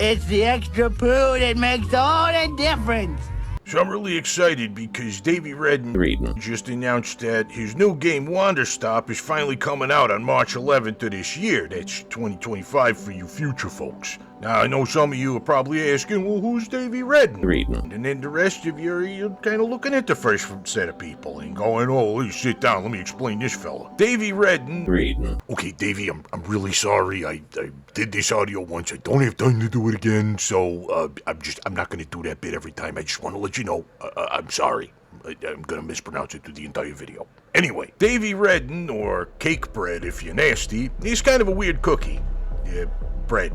It's the extra poo that makes all the difference. So I'm really excited because Wreden just announced that his new game Wanderstop is finally coming out on March 11th of this year. That's 2025 for you future folks. Now, I know some of you are probably asking, well, who's Wreden? And then the rest of you are kind of looking at the first set of people and going, oh, sit down, let me explain this fella. Wreden. Okay, Davey, I'm really sorry. I did this audio once. I don't have time to do it again, so I'm not going to do that bit every time. I just want to let you know, I'm sorry. I'm going to mispronounce it through the entire video. Anyway, Wreden, or cake bread if you're nasty, he's kind of a weird cookie. Yeah, bread.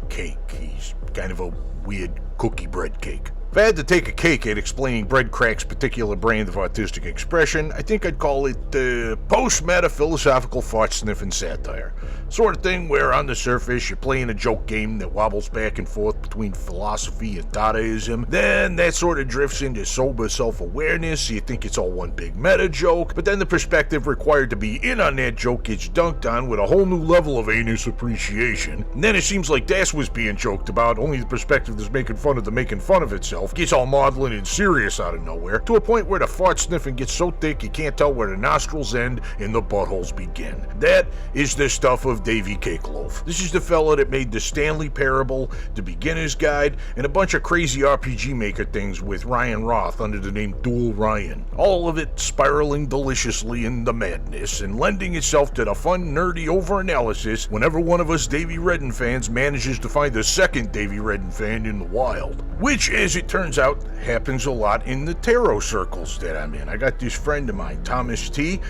Cake. He's kind of a weird cookie bread cake. If I had to take a cake at explaining Bread Crack's particular brand of artistic expression, I think I'd call it post-meta philosophical fart-sniffing satire. Sort of thing where on the surface you're playing a joke game that wobbles back and forth between philosophy and Dadaism, then that sort of drifts into sober self-awareness, so you think it's all one big meta joke, but then the perspective required to be in on that joke gets dunked on with a whole new level of anus appreciation, and then it seems like das was being joked about, only the perspective that's making fun of the making fun of itself gets all maudlin and serious out of nowhere, to a point where the fart sniffing gets so thick you can't tell where the nostrils end and the buttholes begin. That is the stuff of Davy Cakeloaf. This is the fella that made the Stanley Parable, the Beginner's Guide, and a bunch of crazy RPG Maker things with Ryan Roth under the name Dual Ryan. All of it spiraling deliciously in the madness and lending itself to the fun, nerdy over-analysis whenever one of us Davy Wreden fans manages to find a second Davy Wreden fan in the wild. Which, as it turns out, happens a lot in the tarot circles that I'm in. I got this friend of mine, Thomas T.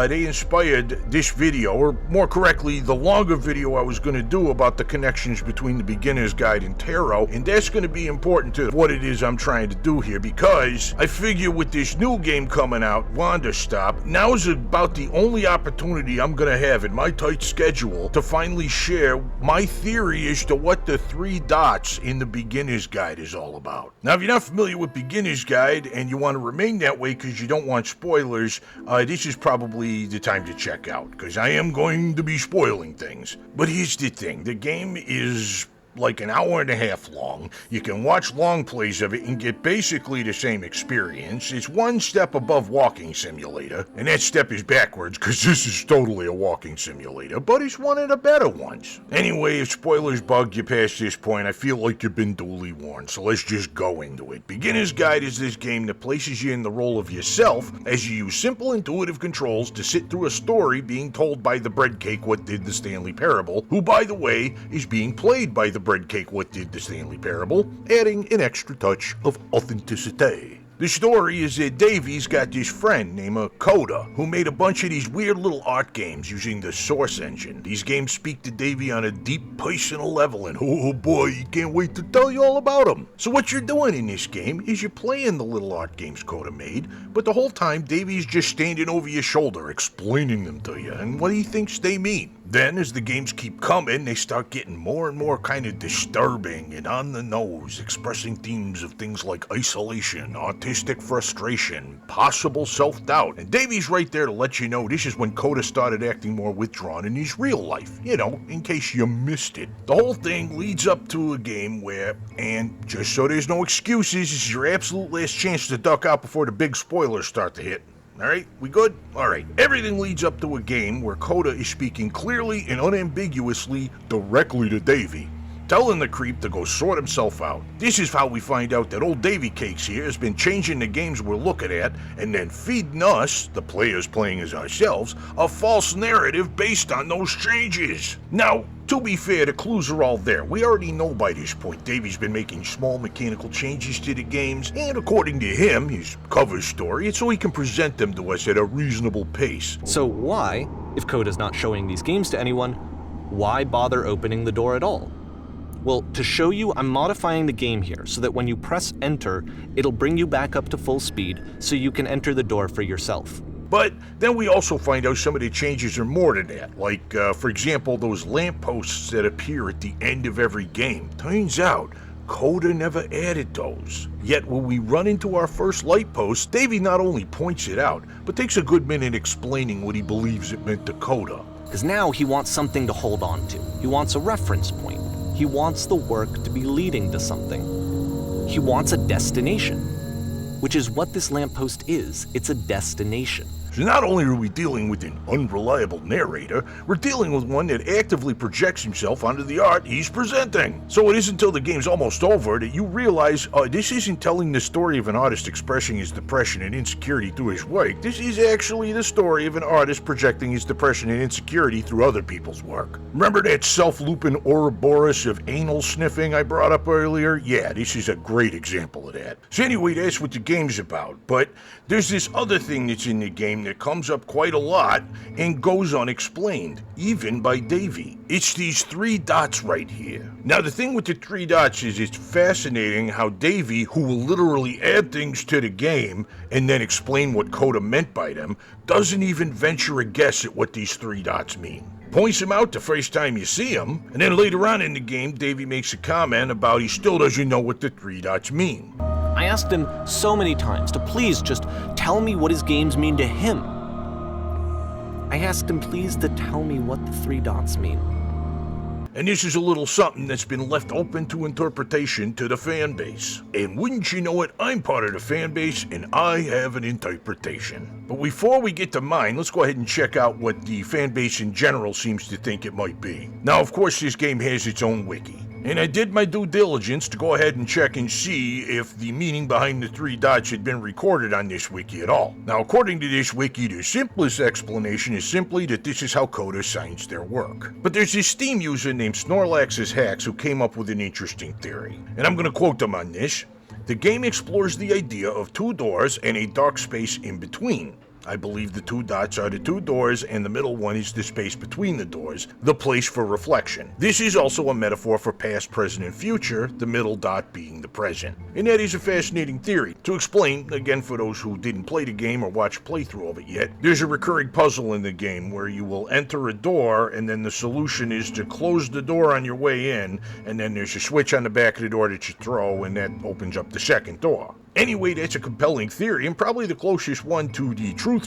They inspired this video, or more correctly, the longer video I was going to do about the connections between the Beginner's Guide and tarot, and that's going to be important to what it is I'm trying to do here, because I figure with this new game coming out, Wanderstop, now is about the only opportunity I'm going to have in my tight schedule to finally share my theory as to what the 3 dots in the Beginner's Guide is all about. Now, if you're not familiar with Beginner's Guide and you want to remain that way because you don't want spoilers, this is probably the time to check out, because I am going to be spoiling things. But here's the thing, the game is like an hour and a half long. You can watch long plays of it and get basically the same experience. It's one step above Walking Simulator, and that step is backwards because this is totally a walking simulator, but it's one of the better ones. Anyway, if spoilers bug you past this point, I feel like you've been duly warned, so let's just go into it. Beginner's Guide is this game that places you in the role of yourself as you use simple intuitive controls to sit through a story being told by the bread cake what did the Stanley Parable, who, by the way, is being played by the bread cake what did the Stanley Parable, adding an extra touch of authenticity. The story is that Davy's got this friend named Coda, who made a bunch of these weird little art games using the Source engine. These games speak to Davy on a deep personal level, and oh boy, you can't wait to tell you all about them. So what you're doing in this game is you're playing the little art games Coda made, but the whole time Davy's just standing over your shoulder explaining them to you and what he thinks they mean. Then, as the games keep coming, they start getting more and more kind of disturbing and on the nose, expressing themes of things like isolation, artistic frustration, possible self-doubt. And Davy's right there to let you know this is when Coda started acting more withdrawn in his real life, you know, in case you missed it. The whole thing leads up to a game where, and just so there's no excuses, this is your absolute last chance to duck out before the big spoilers start to hit. Alright, we good? Alright, everything leads up to a game where Coda is speaking clearly and unambiguously directly to Davy, telling the creep to go sort himself out. This is how we find out that old Davy Cakes here has been changing the games we're looking at and then feeding us, the players playing as ourselves, a false narrative based on those changes. Now, to be fair, the clues are all there. We already know by this point Davy's been making small mechanical changes to the games, and according to him, his cover story, it's so he can present them to us at a reasonable pace. So why, if Coda's not showing these games to anyone, why bother opening the door at all? Well, to show you, I'm modifying the game here so that when you press enter, it'll bring you back up to full speed so you can enter the door for yourself. But then we also find out some of the changes are more than that, like, for example, those lampposts that appear at the end of every game. Turns out, Coda never added those. Yet when we run into our first light post, Davy not only points it out, but takes a good minute explaining what he believes it meant to Coda. Because now he wants something to hold on to. He wants a reference point. He wants the work to be leading to something. He wants a destination, which is what this lamppost is. It's a destination. So not only are we dealing with an unreliable narrator, we're dealing with one that actively projects himself onto the art he's presenting. So it isn't until the game's almost over that you realize this isn't telling the story of an artist expressing his depression and insecurity through his work. This is actually the story of an artist projecting his depression and insecurity through other people's work. Remember that self-looping Ouroboros of anal sniffing I brought up earlier? Yeah, this is a great example of that. So anyway, that's what the game's about. But there's this other thing that's in the game that comes up quite a lot and goes unexplained, even by Davey. It's these 3 dots right here. Now the thing with the 3 dots is it's fascinating how Davey, who will literally add things to the game and then explain what Coda meant by them, doesn't even venture a guess at what these 3 dots mean. Points him out the first time you see him, and then later on in the game, Davey makes a comment about he still doesn't know what the 3 dots mean. I asked him so many times to please just tell me what his games mean to him. I asked him please to tell me what the 3 dots mean. And this is a little something that's been left open to interpretation to the fan base. And wouldn't you know it, I'm part of the fan base and I have an interpretation. But before we get to mine, let's go ahead and check out what the fan base in general seems to think it might be. Now, of course, this game has its own wiki. And I did my due diligence to go ahead and check and see if the meaning behind the 3 dots had been recorded on this wiki at all. Now, according to this wiki, the simplest explanation is simply that this is how Coda signs their work. But there's this Steam user named Snorlax's Hacks who came up with an interesting theory. And I'm going to quote them on this. The game explores the idea of 2 doors and a dark space in between. I believe the 2 dots are the 2 doors and the middle one is the space between the doors, the place for reflection. This is also a metaphor for past, present, and future, the middle dot being the present. And that is a fascinating theory. To explain, again for those who didn't play the game or watch a playthrough of it yet, there's a recurring puzzle in the game where you will enter a door and then the solution is to close the door on your way in, and then there's a switch on the back of the door that you throw and that opens up the second door. Anyway, that's a compelling theory and probably the closest one to the truth,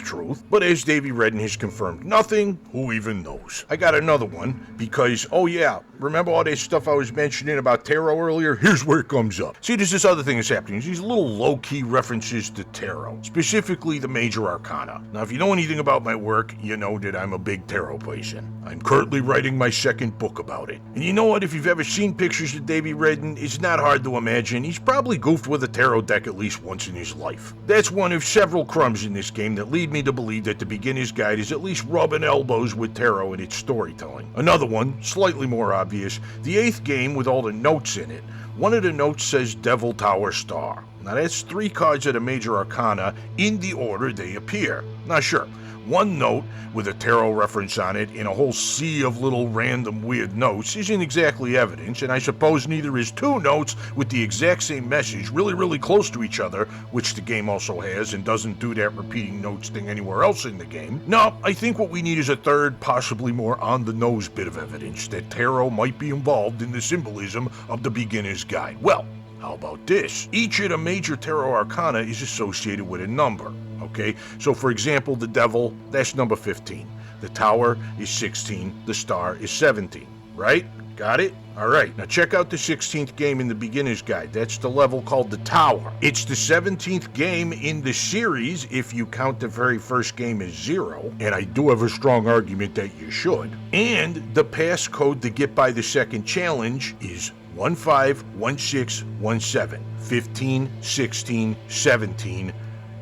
but as Davey Wreden has confirmed nothing, who even knows? I got another one because, oh yeah, remember all that stuff I was mentioning about tarot earlier? Here's where it comes up. See, there's this other thing that's happening. These little low-key references to tarot, specifically the major arcana. Now, if you know anything about my work, you know that I'm a big tarot person. I'm currently writing my 2nd book about it. And you know what? If you've ever seen pictures of Davey Wreden, it's not hard to imagine he's probably goofed with a tarot deck at least once in his life. That's one of several crumbs in this game that lead me to believe that the beginner's guide is at least rubbing elbows with tarot in its storytelling. Another one, slightly more obvious, the 8th game with all the notes in it. One of the notes says Devil Tower Star. Now that's 3 cards of the major arcana in the order they appear. Now sure, one note with a tarot reference on it in a whole sea of little random weird notes isn't exactly evidence, and I suppose neither is 2 notes with the exact same message really close to each other, which the game also has and doesn't do that repeating notes thing anywhere else in the game. No, I think what we need is a 3rd, possibly more on-the-nose bit of evidence that tarot might be involved in the symbolism of the beginner's guide. Well, how about this? Each of the major tarot arcana is associated with a number. Okay, so for example, the devil, that's number 15. The tower is 16. The star is 17. Right? Got it? Alright, now check out the 16th game in the beginner's guide. That's the level called the tower. It's the 17th game in the series if you count the very first game as 0, and I do have a strong argument that you should. And the passcode to get by the 2nd challenge is 151617. 15, 16, 17.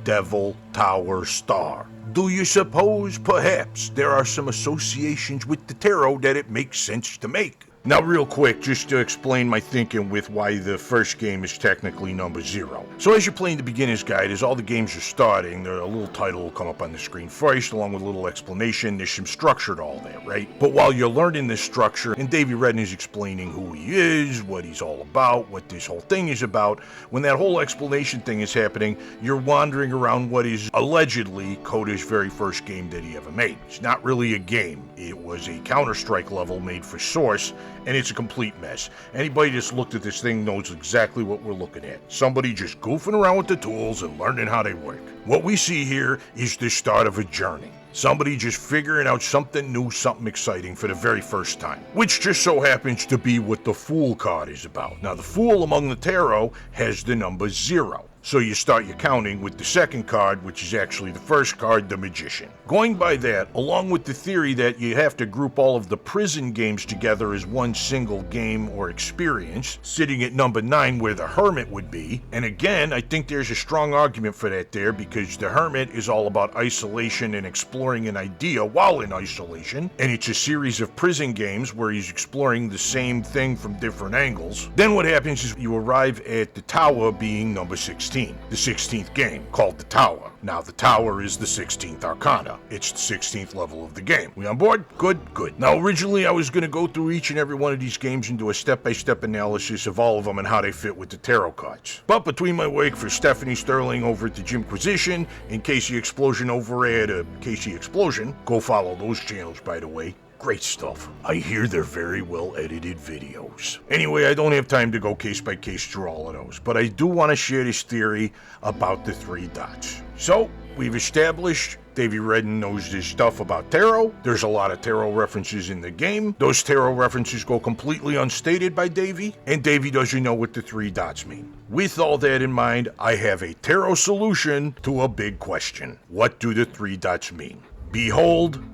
Devil Tower Star. Do you suppose perhaps there are some associations with the tarot that it makes sense to make? Now real quick, just to explain my thinking with why the first game is technically number 0. So as you're playing the beginner's guide, as all the games are starting, a little title will come up on the screen first, along with a little explanation. There's some structure to all that, right? But while you're learning this structure, and Davey Wreden is explaining who he is, what he's all about, what this whole thing is about, when that whole explanation thing is happening, you're wandering around what is allegedly Coda's very first game that he ever made. It's not really a game. It was a Counter-Strike level made for Source, and it's a complete mess. Anybody that's looked at this thing knows exactly what we're looking at. Somebody just goofing around with the tools and learning how they work. What we see here is the start of a journey. Somebody just figuring out something new, something exciting for the very first time. Which just so happens to be what the Fool card is about. Now, the Fool among the tarot has the number 0. So you start your counting with the second card, which is actually the first card, the Magician. Going by that, along with the theory that you have to group all of the prison games together as one single game or experience, sitting at number 9 where the Hermit would be. And again, I think there's a strong argument for that there, because the Hermit is all about isolation and exploring an idea while in isolation. And it's a series of prison games where he's exploring the same thing from different angles. Then what happens is you arrive at the Tower being number 16. The 16th game, called the Tower. Now, the Tower is the 16th Arcana. It's the 16th level of the game. We on board? Good, good. Now, originally, I was going to go through each and every one of these games and do a step-by-step analysis of all of them and how they fit with the tarot cards. But between my work for Stephanie Sterling over at the Jimquisition and Casey Explosion over at Casey Explosion, go follow those channels, by the way. Great stuff. I hear they're very well edited videos. Anyway, I don't have time to go case by case through all of those, but I do want to share this theory about the 3 dots. So, we've established Davy Wreden knows this stuff about tarot. There's a lot of tarot references in the game. Those tarot references go completely unstated by Davy, and Davy doesn't know what the 3 dots mean. With all that in mind, I have a tarot solution to a big question. What do the 3 dots mean? Behold,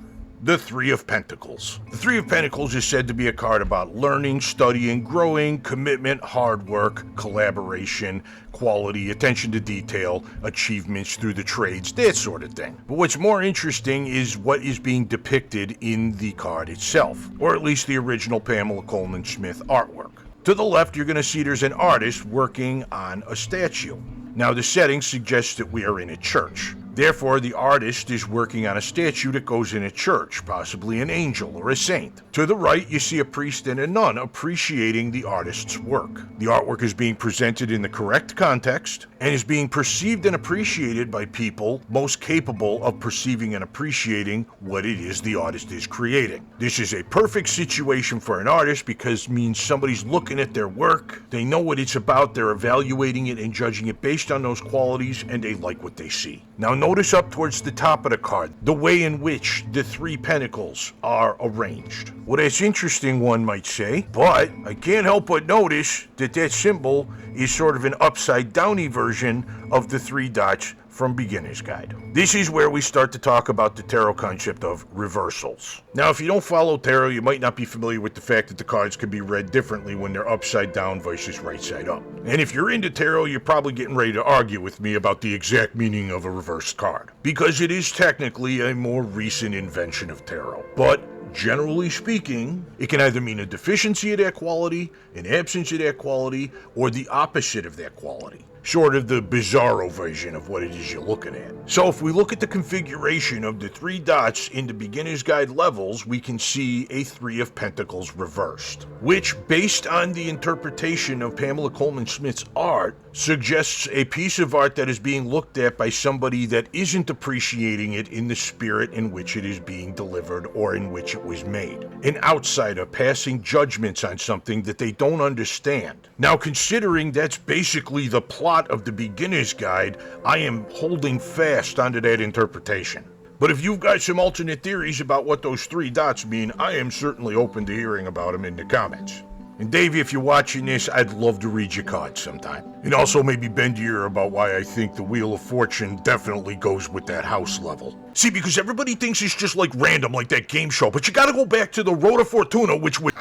the 3 of Pentacles. The 3 of Pentacles is said to be a card about learning, studying, growing, commitment, hard work, collaboration, quality, attention to detail, achievements through the trades, that sort of thing. But what's more interesting is what is being depicted in the card itself, or at least the original Pamela Coleman Smith artwork. To the left, you're going to see there's an artist working on a statue. Now, the setting suggests that we are in a church. Therefore, the artist is working on a statue that goes in a church, possibly an angel or a saint. To the right, you see a priest and a nun appreciating the artist's work. The artwork is being presented in the correct context and is being perceived and appreciated by people most capable of perceiving and appreciating what it is the artist is creating. This is a perfect situation for an artist because it means somebody's looking at their work, they know what it's about, they're evaluating it and judging it based on those qualities, and they like what they see. Now notice up towards the top of the card, the way in which the 3 pentacles are arranged. Well, that's interesting, one might say, but I can't help but notice that that symbol is sort of an upside-downy version of the 3 dots from Beginner's Guide. This is where we start to talk about the tarot concept of reversals. Now, if you don't follow tarot, you might not be familiar with the fact that the cards can be read differently when they're upside down versus right side up. And if you're into tarot, you're probably getting ready to argue with me about the exact meaning of a reversed card, because it is technically a more recent invention of tarot. But generally speaking, it can either mean a deficiency of that quality, an absence of that quality, or the opposite of that quality. Sort of the bizarro version of what it is you're looking at. So if we look at the configuration of the 3 dots in the Beginner's Guide levels, we can see a 3 of Pentacles reversed, which, based on the interpretation of Pamela Coleman Smith's art, suggests a piece of art that is being looked at by somebody that isn't appreciating it in the spirit in which it is being delivered or in which it was made. An outsider passing judgments on something that they don't understand. Now, considering that's basically the plot of the Beginner's Guide, I am holding fast onto that interpretation. But if you've got some alternate theories about what those 3 dots mean, I am certainly open to hearing about them in the comments. And Davey, if you're watching this, I'd love to read your cards sometime. And also maybe bend your ear about why I think the Wheel of Fortune definitely goes with that house level. See, because everybody thinks it's just like random, like that game show, but you gotta go back to the Road of Fortuna, which would...